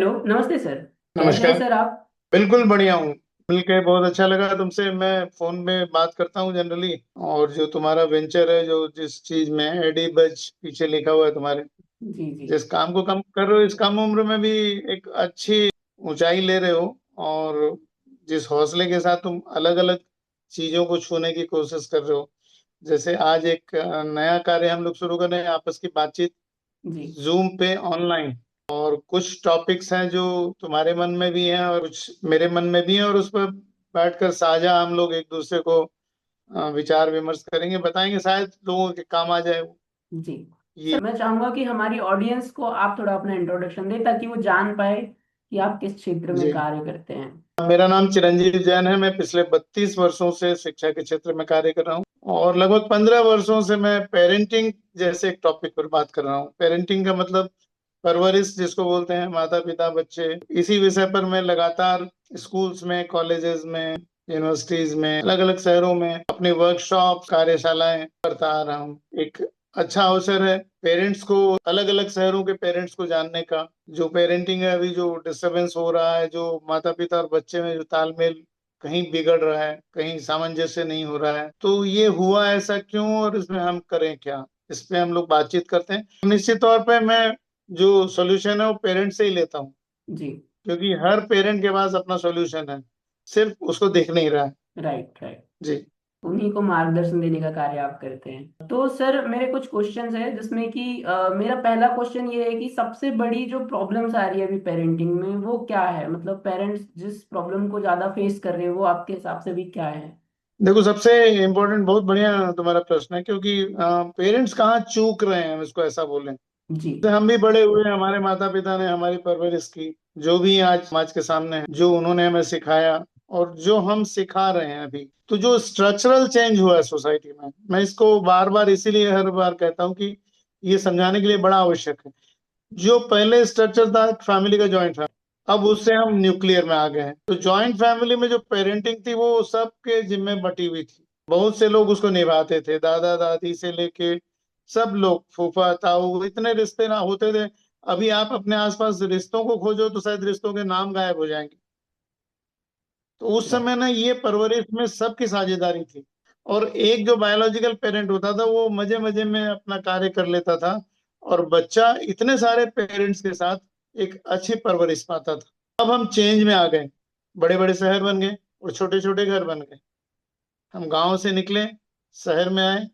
Hello, नमस्ते sir. कैसे हैं नमस्कार। सर आप? बिल्कुल बढ़िया हूँ। मिलके बहुत अच्छा लगा तुमसे। मैं फोन में बात करता हूँ जनरली। और जो तुम्हारा वेंचर है, जो जिस चीज में एडी बज पीछे लिखा हुआ है तुम्हारे, जी जी। जिस काम को कम कर रहे हो, इस कम उम्र में भी एक अच्छी ऊंचाई ले रहे हो। और जिस हौसले के साथ तुम अलग अलग चीजों को छूने की कोशिश कर रहे हो, जैसे आज एक नया कार्य हम लोग शुरू कर रहे हैं, आपस की बातचीत जी जूम पे ऑनलाइन। और कुछ टॉपिक्स हैं जो तुम्हारे मन में भी हैं और कुछ मेरे मन में भी हैं, और उस पर बैठकर साझा हम लोग एक दूसरे को विचार विमर्श करेंगे, बताएंगे, शायद लोगों के काम आ जाए वो। जी। ये सर, मैं चाहूंगा कि हमारी ऑडियंस को आप थोड़ा अपना इंट्रोडक्शन दें ताकि वो जान पाए कि आप किस क्षेत्र में जी, कार्य करते हैं। मेरा नाम चिरंजीव जैन है। मैं पिछले 32 वर्षों से शिक्षा के क्षेत्र में कार्य कर रहा हूँ, और लगभग 15 वर्षों से मैं पेरेंटिंग जैसे एक टॉपिक पर बात कर रहा हूँ। पेरेंटिंग का मतलब परवरिश, जिसको बोलते हैं माता पिता बच्चे। इसी विषय पर मैं लगातार स्कूल्स में, कॉलेजेस में, यूनिवर्सिटीज में, अलग अलग शहरों में अपनी वर्कशॉप, कार्यशालाएं करता आ रहा हूँ। एक अच्छा अवसर है पेरेंट्स को, अलग अलग शहरों के पेरेंट्स को जानने का। जो पेरेंटिंग है, अभी जो डिस्टरबेंस हो रहा है, जो माता पिता और बच्चे में जो तालमेल कहीं बिगड़ रहा है, कहीं सामंजस्य नहीं हो रहा है, तो ये हुआ ऐसा क्यों और इसमें हम करें क्या, इस पे हम लोग बातचीत करते हैं। निश्चित तौर पे मैं जो सोल्यूशन है वो पेरेंट से ही लेता हूँ, जी। क्योंकि हर पेरेंट के पास अपना सोल्यूशन है, सिर्फ उसको दिख नहीं रहा है। Right right. जी। उन्हीं को मार्गदर्शन देने का कार्य आप करते हैं। तो सर, मेरे कुछ क्वेश्चंस हैं जिसमें कि मेरा पहला क्वेश्चन ये है कि सबसे बड़ी जो प्रॉब्लम्स आ रही है अभी पेरेंटिंग में वो क्या है? मतलब पेरेंट्स जिस प्रॉब्लम को ज्यादा फेस कर रहे हैं वो आपके हिसाब से भी क्या है? देखो, सबसे इम्पोर्टेंट, बहुत बढ़िया तुम्हारा प्रश्न है, क्योंकि पेरेंट्स कहाँ चूक रहे हैं, हम इसको ऐसा बोलें। जी जैसे हम भी बड़े हुए, हमारे माता पिता ने हमारी परवरिश की, जो भी आज समाज के सामने है, जो उन्होंने हमें सिखाया और जो हम सिखा रहे हैं अभी, तो जो स्ट्रक्चरल चेंज हुआ है सोसाइटी में, मैं इसको बार बार इसीलिए हर बार कहता हूँ कि ये समझाने के लिए बड़ा आवश्यक है। जो पहले स्ट्रक्चर था फैमिली का, जॉइंट फैमिली, अब उससे हम न्यूक्लियर में आ गए हैं। तो जॉइंट फैमिली में जो पेरेंटिंग थी वो सबके जिम्मे बटी हुई थी। बहुत से लोग उसको निभाते थे, दादा दादी से लेके सब लोग, फूफा ताऊ, इतने रिश्ते ना होते थे। अभी आप अपने आसपास रिश्तों को खोजो तो शायद रिश्तों के नाम गायब हो जाएंगे। तो उस राइट। समय ना ये परवरिश में सबकी साझेदारी थी। और एक जो बायोलॉजिकल पेरेंट होता था वो मजे मजे में अपना कार्य कर लेता था, और बच्चा इतने सारे पेरेंट्स के साथ एक अच्छी परवरिश पाता था। अब हम चेंज में आ गए, बड़े बड़े शहर बन गए और छोटे छोटे घर बन गए। हम गांव से निकले, शहर में आए।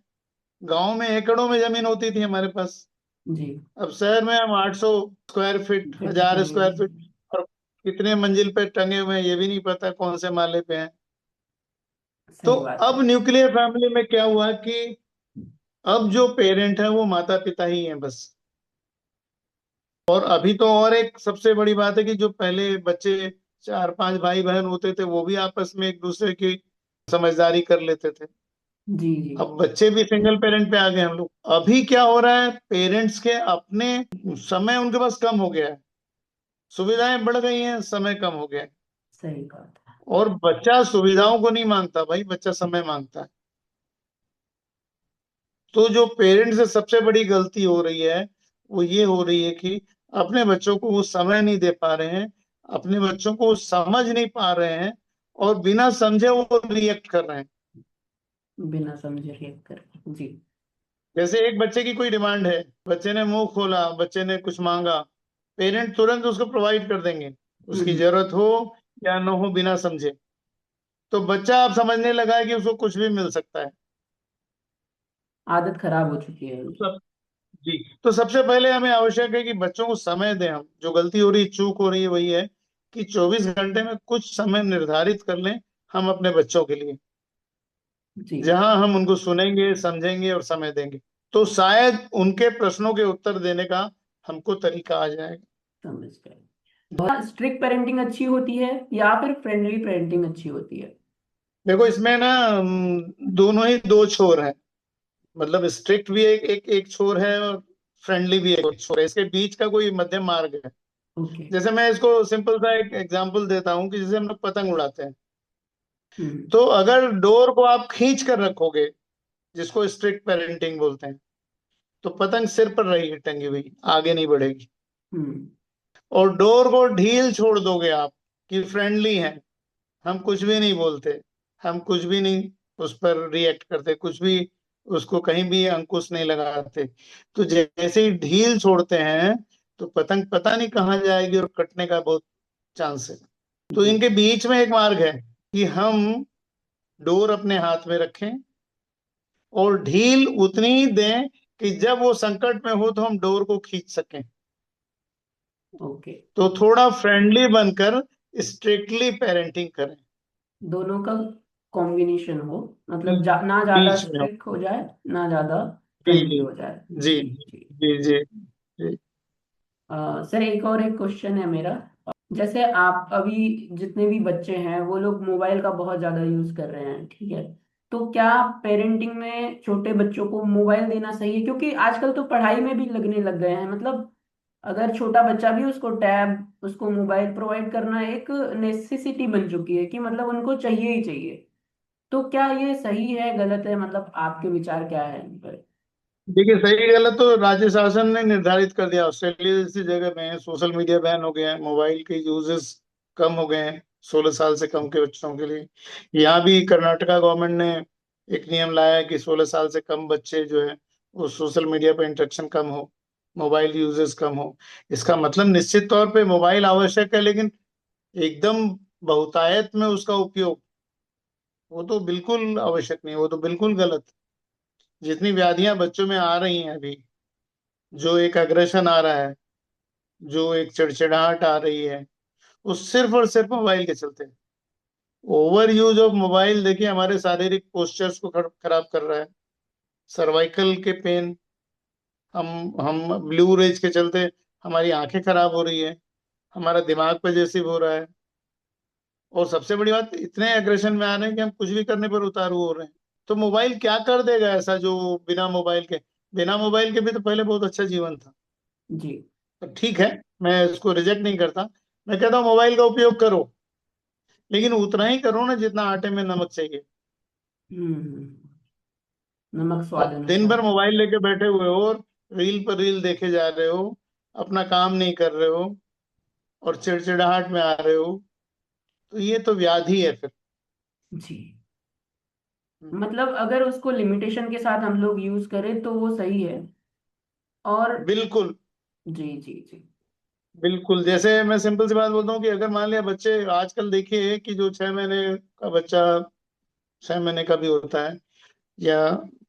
गांव में एकड़ों में जमीन होती थी हमारे पास, जी। अब शहर में हम 800 square feet, fit 1000 square feet, और कितने मंजिल पे टंगे हुए हैं ये भी नहीं पता, कौन से माले पे हैं। तो सही बात है। अब न्यूक्लियर फैमिली में क्या हुआ कि अब जो पेरेंट है वो माता पिता ही हैं बस। और अभी तो और एक सबसे बड़ी बात है कि जो पहले बच्चे चार पांच भाई बहन होते थे, वो भी आपस में एक दूसरे की समझदारी कर लेते थे। जी जी। अब बच्चे भी सिंगल पेरेंट पे आ गए हम लोग। अभी क्या हो रहा है, पेरेंट्स के अपने समय उनके पास कम हो गया है, सुविधाएं बढ़ गई हैं, समय कम हो गया है। सही बात है। और बच्चा सुविधाओं को नहीं मांगता भाई, बच्चा समय मांगता है। तो जो पेरेंट्स से सबसे बड़ी गलती हो रही है वो ये हो रही है कि अपने बच्चों को वो समय नहीं दे पा रहे हैं, अपने बच्चों को वो समझ नहीं पा रहे हैं, और बिना समझे वो रिएक्ट कर रहे हैं। बिना समझे रिएक्ट करके। जी। जैसे एक बच्चे की कोई डिमांड है, बच्चे ने मुंह खोला, बच्चे ने कुछ मांगा, पेरेंट तुरंत उसको प्रोवाइड कर देंगे, उसकी हम्म। जरूरत हो या न हो, बिना समझे। तो बच्चा अब समझने लगा है कि उसको कुछ भी मिल सकता है। आदत खराब हो चुकी है उनकी। सब। जी। तो सबसे पहले हमें आवश्यक है कि बच्चों को समय दें। हम जो गलती हो रही, चूक हो रही है, वही है कि 24 घंटे में कुछ समय निर्धारित कर लें हम अपने बच्चों के लिए, जी। जहां हम उनको सुनेंगे, समझेंगे और समय देंगे। तो शायद उनके प्रश्नों के उत्तर देने का हमको तरीका आ जाएगा। समझ गए। और स्ट्रिक्ट पेरेंटिंग अच्छी होती है या फिर फ्रेंडली पेरेंटिंग अच्छी होती है? देखो, इसमें ना दोनों ही दो छोर हैं। मतलब स्ट्रिक्ट भी एक छोर है, और फ्रेंडली भी एक छोर है। इसके बीच का कोई मध्यम मार्ग है। ओके। जैसे मैं इसको सिंपल सा एक एग्जांपल देता हूँ कि जैसे हम लोग पतंग उड़ाते हैं, हम्म। तो अगर डोर को आप खींच कर रखोगे, जिसको स्ट्रिक्ट पेरेंटिंग बोलते हैं, तो पतंग सिर पर रहेगी टंगी हुई, आगे नहीं बढ़ेगी। हम्म। और डोर को ढील छोड़ दोगे आप कि फ्रेंडली है, हम कुछ भी नहीं बोलते, हम कुछ भी नहीं उस पर रिएक्ट करते, कुछ भी उसको कहीं भी अंकुश नहीं लगाते, तो जैसे ही ढील छोड़ते हैं तो पतंग पता नहीं कहाँ जाएगी और कटने का बहुत चांस है। तो जी। इनके बीच में एक मार्ग है कि हम डोर अपने हाथ में रखें और ढील उतनी ही दें कि जब वो संकट में हो तो हम डोर को खींच सकें। ओके। तो थोड़ा फ्रेंडली बनकर स्ट्रिक्टली पेरेंटिंग करें। दोनों का कॉम्बिनेशन हो, मतलब हम्म, ना ज्यादा बीच में हो। स्ट्रिक्ट हो जाए, ना ज्यादा जी फ्रेंडली जी हो जाए। जी जी जी। जी जी जी। सर एक और एक क्वेश्चन है मेरा। जैसे आप अभी जितने भी बच्चे हैं वो लोग मोबाइल का बहुत ज्यादा यूज कर रहे हैं, ठीक है, तो क्या पेरेंटिंग में छोटे बच्चों को मोबाइल देना सही है? क्योंकि आजकल तो पढ़ाई में भी लगने लग गए हैं, मतलब अगर छोटा बच्चा भी, उसको टैब, उसको मोबाइल प्रोवाइड करना एक नेसेसिटी बन चुकी है कि मतलब उनको चाहिए ही चाहिए। तो क्या ये सही है, गलत है, मतलब आपके विचार क्या है इन पर? देखिए, सही गलत तो राज्य शासन ने निर्धारित कर दिया। ऑस्ट्रेलिया जैसी जगह में सोशल मीडिया बैन हो गया है, मोबाइल के यूजेस कम हो गए हैं 16 साल से कम के बच्चों के लिए। यहाँ भी कर्नाटका गवर्नमेंट ने एक नियम लाया है कि 16 साल से कम बच्चे जो है वो सोशल मीडिया पर इंटरेक्शन कम हो, मोबाइल यूजेस कम हो। इसका मतलब निश्चित तौर पे मोबाइल आवश्यक है, लेकिन एकदम बहुतायत में उसका उपयोग वो तो बिल्कुल आवश्यक नहीं, वो तो बिल्कुल गलत। जितनी व्याधियां बच्चों में आ रही हैं अभी, जो एक अग्रेशन आ रहा है, जो एक चिड़चिड़ाहट आ रही है, वो सिर्फ और सिर्फ मोबाइल के चलते। ओवर यूज ऑफ मोबाइल देखिए हमारे शारीरिक पोस्चर्स को खराब कर रहा है। सर्वाइकल के पेन, हम ब्लू रेज के चलते हमारी आंखें खराब हो रही है, हमारा दिमाग पे जैसे हो रहा है। और सबसे बड़ी बात, इतने एग्रेशन में आ रहे हैं कि हम कुछ भी करने पर उतारू हो रहे हैं। तो मोबाइल क्या कर देगा ऐसा जो बिना मोबाइल के भी तो पहले बहुत अच्छा जीवन था। जी। तो ठीक है, मैं इसको रिजेक्ट नहीं करता। मैं कहता हूँ मोबाइल का उपयोग करो, लेकिन उतना ही करो ना जितना आटे में नमक चाहिए। नमक स्वाद अब दिन अनुसार। भर मोबाइल लेके बैठे हुए हो और रील पर रील देखे जा रहे हो, अपना काम नहीं कर रहे हो और चिड़चिड़ाहट में आ रहे हो, तो ये तो व्याधि है फिर। जी। हम्म, मतलब अगर उसको लिमिटेशन के साथ हम लोग यूज करें तो वो सही है। और बिल्कुल जी जी जी। बिल्कुल। जैसे मैं सिंपल सी बात बोलता हूँ कि अगर मान लिया बच्चे आजकल देखिए कि जो 6 महीने का बच्चा, 6 महीने का भी होता है या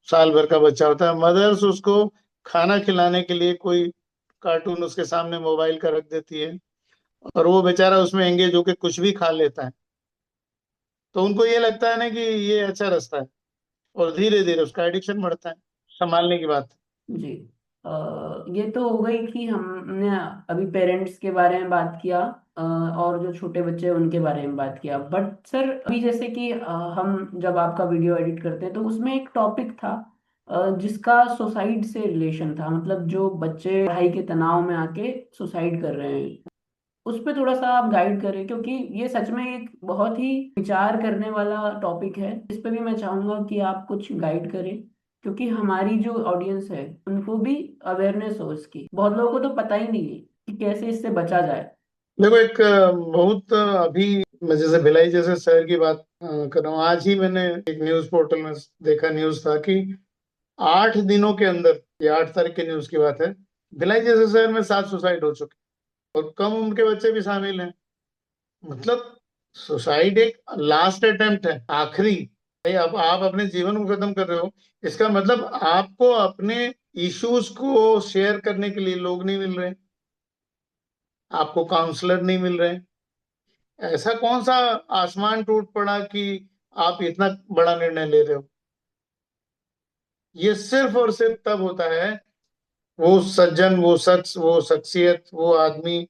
साल भर का बच्चा होता है, मदर्स उसको खाना खिलाने के लिए कोई कार्टून उसके सामने मोबाइल का रख देती है और वो बेचारा उसमें एंगेज होके कुछ भी खा लेता है। तो उनको ये लगता है ना कि ये अच्छा रास्ता है, और धीरे धीरे उसका एडिक्शन बढ़ता है। संभालने की बात। जी। ये तो हो गई कि हमने अभी पेरेंट्स के बारे में बात किया, और जो छोटे बच्चे हैं उनके बारे में बात किया। बट सर अभी जैसे कि हम जब आपका वीडियो एडिट करते हैं तो उसमें एक टॉपिक था जिसका सुसाइड से रिलेशन था, मतलब जो बच्चे पढ़ाई के तनाव में आके सुसाइड कर रहे हैं। उस पे थोड़ा सा आप गाइड करें, क्योंकि ये सच में एक बहुत ही विचार करने वाला टॉपिक है। इस पे भी मैं चाहूंगा कि आप कुछ गाइड करें, क्योंकि हमारी जो ऑडियंस है उनको भी अवेयरनेस हो इसकी। बहुत लोगों को तो पता ही नहीं है कि कैसे इससे बचा जाए। देखो, एक बहुत अभी मैं जैसे भिलाई जैसे शहर की बात कर रहा हूँ। आज ही मैंने एक न्यूज पोर्टल में देखा, न्यूज था कि 8 दिनों के अंदर, ये 8 तारीख की न्यूज की बात है, भिलाई जैसे शहर में 7 सुसाइड हो चुके और कम उम्र के बच्चे भी शामिल हैं। मतलब सुसाइड एक लास्ट अटेम्प्ट है, आखिरी। भाई अब आप अपने जीवन को खत्म कर रहे हो, इसका मतलब आपको अपने इश्यूज को शेयर करने के लिए लोग नहीं मिल रहे, आपको काउंसलर नहीं मिल रहे। ऐसा कौन सा आसमान टूट पड़ा कि आप इतना बड़ा निर्णय ले रहे हो? ये सिर्फ और सिर्फ तब होता है, वो सज्जन, वो शख्स, वो शख्सियत, वो आदमी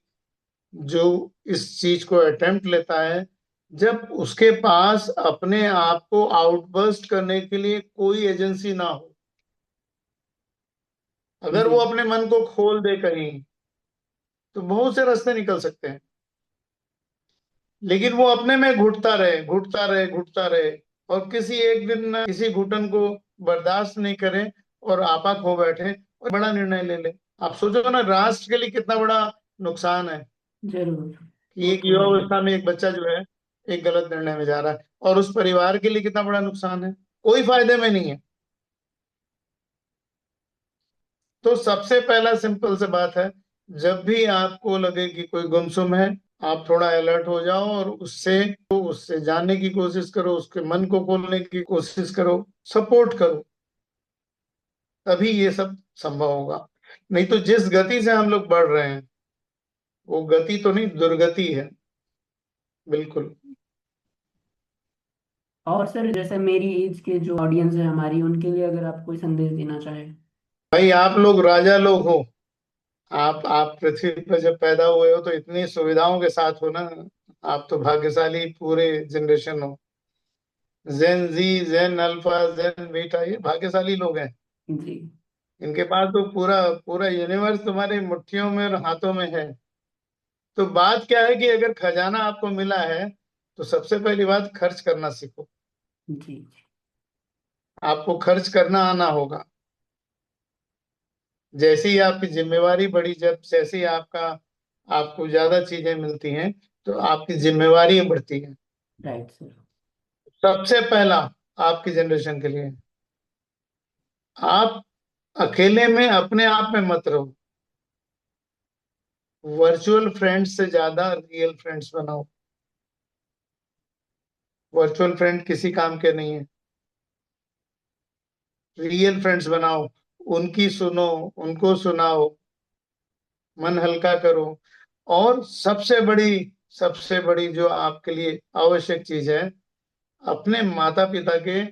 जो इस चीज को अटेम्प्ट लेता है, जब उसके पास अपने आप को आउटबर्स्ट करने के लिए कोई एजेंसी ना हो। अगर जी वो अपने मन को खोल दे कहीं तो बहुत से रास्ते निकल सकते हैं, लेकिन वो अपने में घुटता रहे, घुटता रहे, घुटता रहे, और किसी एक दिन किसी घुटन को बर्दाश्त नहीं करे और आपा खो बैठे और बड़ा निर्णय ले ले। आप सोचो ना, राष्ट्र के लिए कितना बड़ा नुकसान है। जरूर। कि वो एक तो है ही। युवावस्था में एक बच्चा जो है एक गलत निर्णय में जा रहा है, और उस परिवार के लिए कितना बड़ा नुकसान है, कोई फायदे में नहीं है। तो सबसे पहला सिंपल से बात है, जब भी आपको लगे कि कोई गुमसुम है, आप थोड़ा अलर्ट हो जाओ और उससे जानने की कोशिश करो, उसके मन को खोलने की कोशिश करो, सपोर्ट करो, तभी ये सब संभव होगा। नहीं तो जिस गति से हम लोग बढ़ रहे हैं, वो गति तो नहीं, दुर्गति है। बिल्कुल। और सर जैसे मेरी एज के जो ऑडियंस है हमारी, उनके लिए अगर आप कोई संदेश देना चाहें। भाई आप लोग राजा लोग हो। आप पृथ्वी पर जब पैदा हुए हो तो इतनी सुविधाओं के साथ हो ना। आप तो भाग्यशाली पूरे जनरेशन हो। जेन जी, जेन अल्फा, जेन बीटा, ये भाग्यशाली लोग हैं। जी। इनके पास तो पूरा पूरा यूनिवर्स तुम्हारी मुट्ठियों में और हाथों में है। तो बात क्या है कि अगर खजाना आपको मिला है, तो सबसे पहली बात, खर्च करना सीखो। जी। आपको खर्च करना आना होगा। जैसे ही आपकी जिम्मेवारी बढ़ी, जब जैसे ही आपको ज्यादा चीजें मिलती हैं, तो आपकी जिम्मेवारी बढ़ती है। Right sir. सबसे पहला आपकी जनरेशन के लिए, आप अकेले में अपने आप में मत रहो। वर्चुअल फ्रेंड्स से ज्यादा रियल फ्रेंड्स बनाओ। वर्चुअल फ्रेंड किसी काम के नहीं है। रियल फ्रेंड्स बनाओ, उनकी सुनो, उनको सुनाओ, मन हल्का करो। और सबसे बड़ी जो आपके लिए आवश्यक चीज है, अपने माता पिता के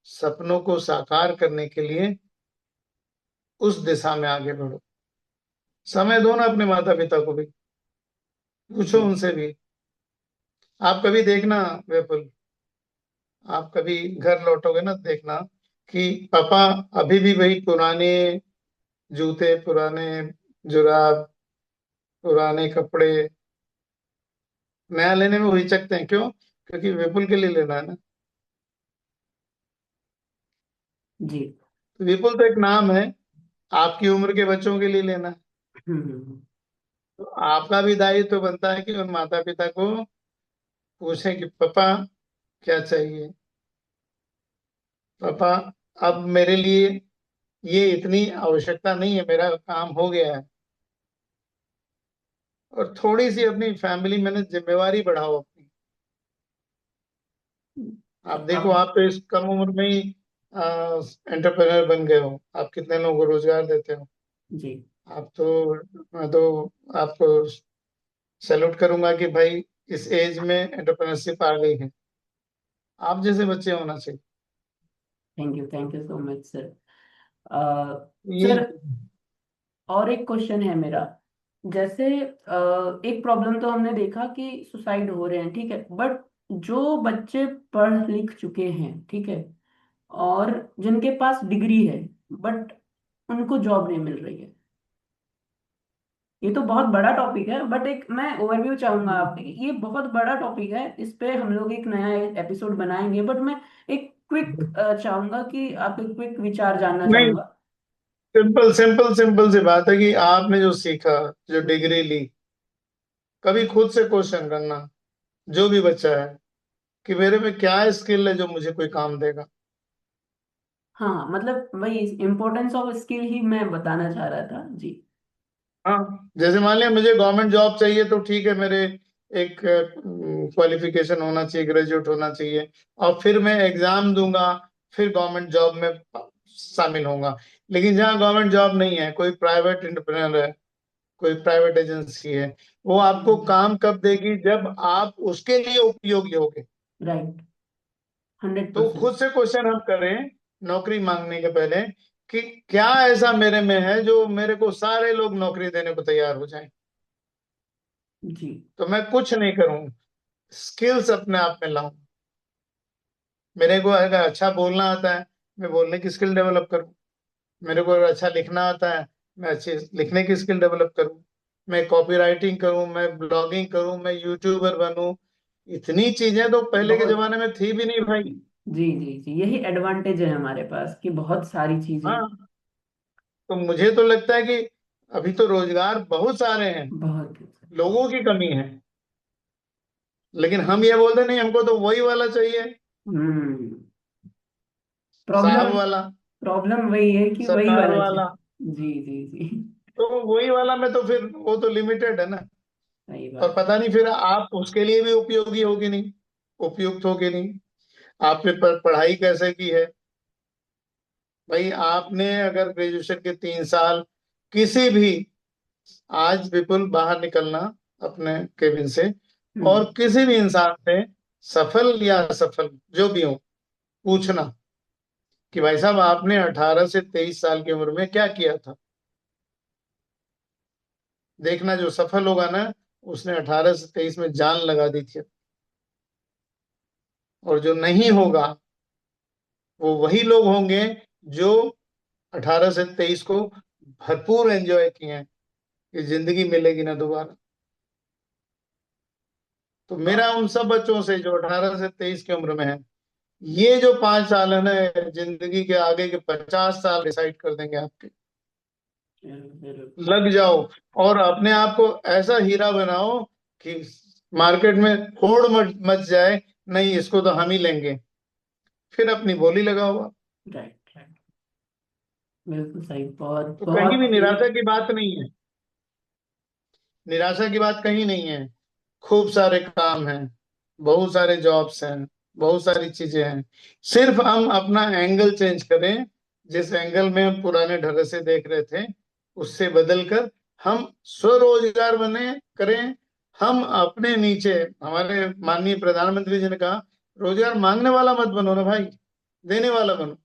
सपनों को साकार करने के लिए उस दिशा में आगे बढ़ो। समय दो ना अपने माता पिता को भी, पूछो जी। उनसे भी। आप कभी देखना, विपुल, आप कभी घर लौटोगे ना, देखना कि पापा अभी भी वही पुराने जूते, पुराने जुराब, पुराने कपड़े नया लेने में वो हिचकते हैं। क्यों? क्योंकि विपुल के लिए लेना है ना। जी। तो विपुल तो एक नाम है, आपकी उम्र के बच्चों के लिए लेना है। तो आपका भी दायित्व बनता है कि उन माता पिता को पूछें कि पापा क्या चाहिए। पापा अब मेरे लिए ये इतनी आवश्यकता नहीं है, मेरा काम हो गया है। और थोड़ी सी अपनी फैमिली मैंने जिम्मेवारी बढ़ाओ अपनी। आप देखो, आप। आप तो इस कम उम्र में ही एंटरप्रेनर बन गए हो। आप कितने लोगों को रोजगार देते हो। जी। आप तो मैं तो आपको सैल्यूट करूंगा कि भाई इस एज में एंटरप्रेन्योरशिप आ गई है। आप जैसे बच्चे होना चाहिए। Thank you so much sir. ये सर और एक क्वेश्चन है मेरा। जैसे एक प्रॉब्लम तो हमने देखा कि सुसाइड हो रहे हैं, ठीक है, बट जो बच्चे पढ़ लिख चुके हैं, ठीक है, और जिनके पास डिग्री है, बट उनको जॉब नहीं मिल रही है। ये तो बहुत बड़ा टॉपिक है, बट एक मैं ओवरव्यू चाहूंगा आपसे कि ये बहुत बड़ा टॉपिक है, इस पे हम लोग एक नया एपिसोड बनाएंगे, बट मैं एक क्विक चाहूंगा कि आपके क्विक विचार जानना नहीं, चाहूंगा। सिंपल सिंपल सिंपल सी बात है कि आपने जो सीखा, जो डिग्री ली, कभी खुद से क्वेश्चन करना, जो भी बच्चा है, कि मेरे में क्या स्किल है जो मुझे कोई काम देगा। हाँ, मतलब वही इम्पोर्टेंस ऑफ स्किल ही मैं बताना चाह रहा था जी। हाँ, जैसे मान लिया मुझे गवर्नमेंट जॉब चाहिए, तो ठीक है, मेरे एक क्वालिफिकेशन होना चाहिए, ग्रेजुएट होना चाहिए, और फिर मैं एग्जाम दूंगा, फिर गवर्नमेंट जॉब में शामिल होऊंगा। लेकिन जहाँ गवर्नमेंट जॉब नहीं है, कोई प्राइवेट एंटरप्रेन्योर है, कोई प्राइवेट एजेंसी है, वो आपको काम कब देगी? जब आप उसके लिए उपयोगी होगे। राइट। हंड्रेड तो परसेंट खुद से क्वेश्चन हम करें नौकरी मांगने के पहले, कि क्या ऐसा मेरे में है जो मेरे को सारे लोग नौकरी देने को तैयार हो जाएं। जी। तो मैं कुछ नहीं करूं, स्किल्स अपने आप में लाऊं। मेरे को अगर अच्छा बोलना आता है, मैं बोलने की स्किल डेवलप करूं। मेरे को अगर अच्छा लिखना आता है, मैं अच्छी लिखने की स्किल डेवलप करूं। मैं कॉपी राइटिंग करूं, मैं ब्लॉगिंग करूं, मैं यूट्यूबर बनूं। इतनी चीजें तो पहले के बहुत। जमाने में थी भी नहीं भाई। जी जी जी, यही एडवांटेज है हमारे पास कि बहुत सारी चीजें। हाँ, तो मुझे तो लगता है कि अभी तो रोजगार बहुत सारे हैं, बहुत। लोगों की कमी है, लेकिन हम ये बोलते नहीं, हमको तो वही वाला चाहिए, हम्म। प्रॉब्लम साहब वाला, प्रॉब्लम वही है कि वही सरकार वाला चाहिए। वाला। जी जी जी। तो वही वाला में तो फिर वो तो लिमिटेड है ना। सही और बात। पता नहीं फिर आप उसके लिए भी उपयोगी होगी नहीं, उपयुक्त होगी नहीं। आपने पढ़ाई कैसे की है? भाई आपने अगर ग्रेजुएशन के 3 साल किसी भी, आज विपुल बाहर निकलना अपने केबिन से और हम्म। किसी भी इंसान से, सफल या असफल जो भी हो, पूछना कि भाई साहब आपने 18 से 23 साल की उम्र में क्या किया था। देखना जो सफल होगा ना, उसने 18 से 23 में जान लगा दी थी। और जो नहीं होगा, वो वही लोग होंगे जो 18 से 23 को भरपूर एंजॉय किए हैं, कि जिंदगी मिलेगी ना दोबारा। तो मेरा उन सब बच्चों से जो 18 से 23 की उम्र में है, ये जो 5 साल है ना, जिंदगी के आगे के 50 साल डिसाइड कर देंगे आपके। जरूर जरूर। लग जाओ और अपने आप को ऐसा हीरा बनाओ कि मार्केट में होड़ मच जाए, नहीं इसको तो हम ही लेंगे, फिर अपनी बोली लगाओ। Right right. बिल्कुल सही। बहुत तो कहीं भी बहुत ही। निराशा की बात नहीं है, निराशा की बात कहीं नहीं है। खूब सारे काम हैं, बहुत सारे जॉब्स हैं, बहुत सारी चीजें हैं। सिर्फ हम अपना एंगल चेंज करें, जिस एंगल में हम पुराने ढंग से देख रहे थे, उससे बदल कर हम स्वरोजगार बने करें। हम अपने नीचे, हमारे माननीय प्रधानमंत्री जी ने कहा, रोजगार मांगने वाला मत बनो ना भाई, देने वाला बनो।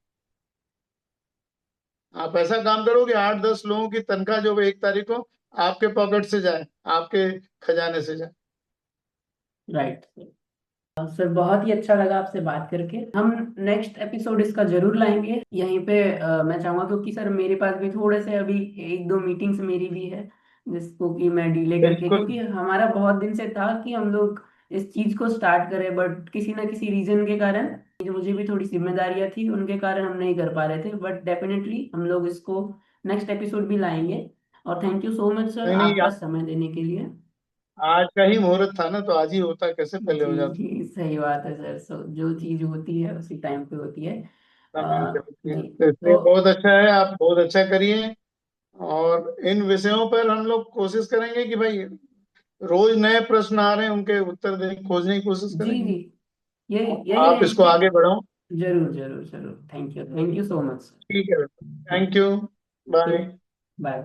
आप ऐसा काम करो कि 8-10 लोगों की तनख्वाह जो 1 तारीख को आपके पॉकेट से जाए, आपके खजाने से जाए। राइट सर, बहुत ही अच्छा लगा आपसे बात करके। हम नेक्स्ट एपिसोड इसका जरूर लाएंगे यहीं पे। मैं चाहूंगा, क्योंकि सर मेरे पास भी थोड़े से अभी एक दो मीटिंग्स मेरी भी है, जिसको कि मैं डिले करके, बिल्कुल। क्योंकि हमारा बहुत दिन से था कि हम लोग इस चीज को स्टार्ट करें, बट किसी ना किसी रीजन के कारण, जो मुझे भी थोड़ी जिम्मेदारियां थी उनके कारण हम नहीं कर पा रहे थे। बट डेफिनेटली हम लोग इसको नेक्स्ट एपिसोड भी लाएंगे। और thank you so much sir नहीं नहीं, आपका समय देने के लिए। आज का ही मुहूर्त था ना, तो आज ही होता, कैसे पहले जी हो जाता। जी सही बात है सर। सो जो चीज होती है उसी टाइम पे होती है। समय पे होती है, जी। तो तो इसलिए बहुत अच्छा है, आप बहुत अच्छा करिए। और इन विषयों पर हम लोग कोशिश करेंगे कि भाई रोज नए प्रश्न आ रहे हैं, उनके उत्तर देने खोजने की कोशिश जी करेंगे। जी, ये यही आप इसको रहेंगे। आगे बढ़ाओ। जरूर जरूर जरूर। Thank you so much sir. ठीक है, जी। Thank you. फिर बाय। बाय।